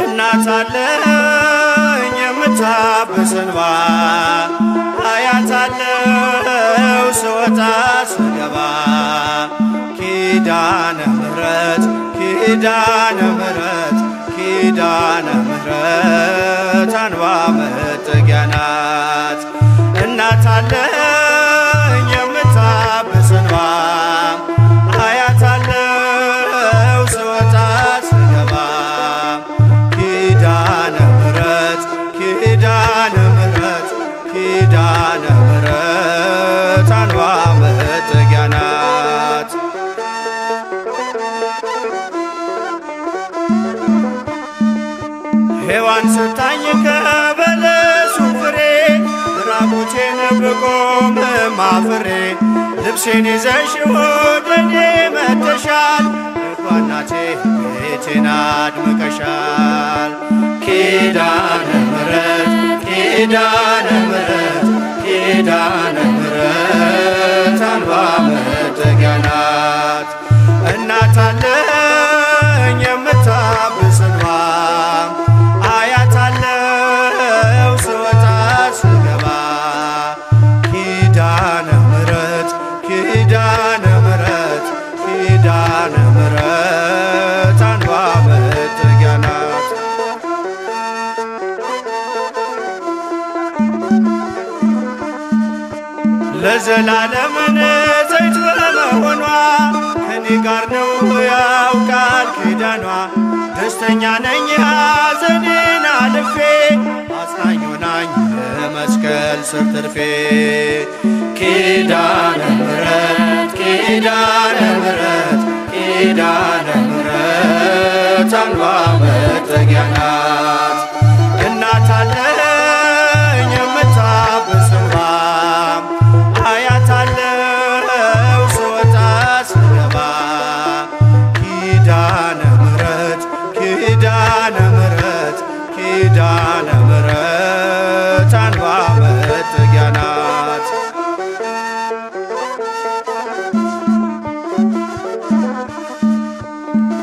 እናት አለኝ የምታብስ እንባ አያታለው ስወጣ ስገባ ኪዳነ ምሕረት ኪዳነ ምሕረት ኪዳነ ምሕረት አንባ መጠጊያ ናት። እናት አለኝ የምታብስ እንባ አያታለው ስወጣ ስገባ ኪዳነ ምሕረት ኪዳነ ምሕረት ኪዳነ ምሕረት አንባ መጠጊያ ናት። ሔዋን ስታኝ ከበለሱ ፍሬ ራቁቴን ብቆምም አፍሬ ልብሴን ይዘሽ ወደኔ መጥተሻል እኮ እናቴ ቤቴን አድምቀሻል። ኪዳነ ምሕረት ኪዳነ ምሕረት ኪዳነ ምሕረት አንባ መጠጊያ ናት። እናት አለኝ የምታብስ እንባ አያታለው ስወጣ ስገባ ኪዳነ ምሕረት ኪዳነ ምሕረት ኪዳነ ምሕረት አንባ መጠጊያ ናት። ለዘላለም ንጽሕት በመሆኗ ከኔ ጋር ነው ያውቃል ኪዳኗ። ደስተኛ ነኝ ሐዘኔን አልፌ አጽናኝ ሆናኝ ለመስቀል ስር ትርፌ ኪዳነ ምሕረት ኪዳነ ምሕረት ኪዳነ ምሕረት አንባ መጠጊያ ናት። እናት አለኝ የምታብስ እንባ አያታለው ስወጣ ስገባ ኪዳነ ምሕረት ኪዳነ ምሕረት ኪዳነ ምሕረት አንባ መጠጊያ ናት።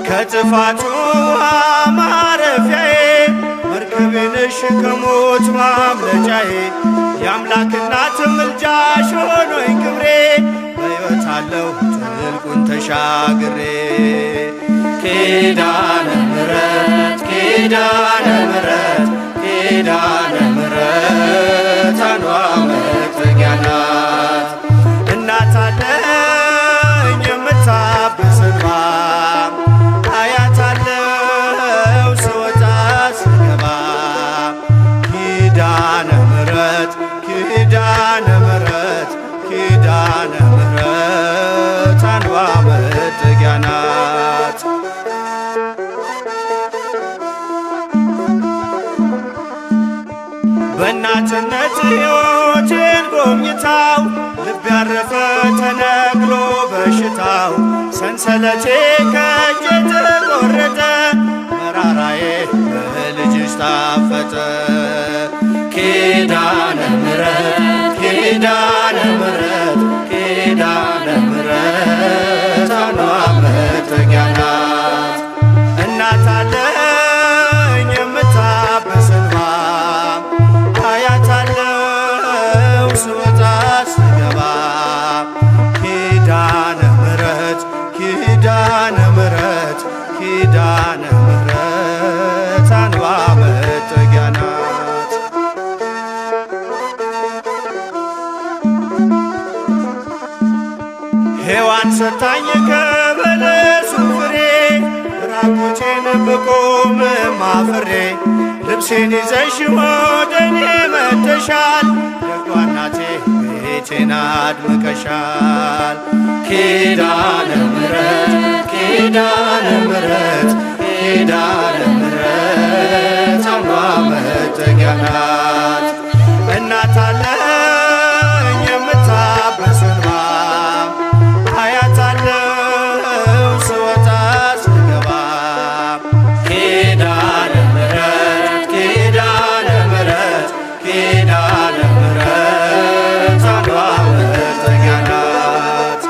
ከጥፋቱ ማረፊያዬ መርከቤ ነሽ ከሞት ማምለጫዬ የአምላክ እናት ምልጃሽ ሆኖኝ ክብሬ በሕይወት አለሁ ጥልቁን ተሻግሬ ኪዳነ ምሕረት ኪዳነ ምሕረት ኪዳነ ምሕረት አንባ መጠጊያ ናት። እናት አለኝ የምታብስ እንባ አያታለው ስወጣ ስገባ ኪዳነ ምሕረት ኪዳነ ምሕረት ኪዳነ ምሕረት አንባ መጠጊያ ናት። በእናትነት ሕይወቴን ጎብኝታው ልብ ያረፈ ተነቅሎ በሽታው ሰንሰለቴ ከእጄ ተቆረጠ መራራዬ በልጅሽ ታፈጠ ኪዳነ ምሕረት ኪዳነ ምሕረት ኪዳነ ምሕረት አንባ መጠጊያ ናት። እናት አለኝ የምታብስ እንባ አያታለው ስወጣ ስገባ ኪዳነ ምሕረት ኪዳነ ምሕረት ኪዳነ ምሕረት አንባ መጠጊያ ናት። ሔዋን ሰታኝ ከበለሱ ፍሬ ራቁቴን ብቆምም አፍሬ ልብሴን ይዘሽ ወደኔ መጥተሻል ደጓ እናቴ ቤቴን አድምቀሻል ኪዳነ ምሕረት ኪዳነ ምሕረት ኪዳነ ምሕረት አንባ መጠጊያ ናት። እናት አለኝ የምታብስ እንባ አያታለው ስወጣ ስገባ ኪዳነ ምሕረት ኪዳነ ምሕረት ኪዳነ ምሕረት አንዷ መጠጊያ ናት።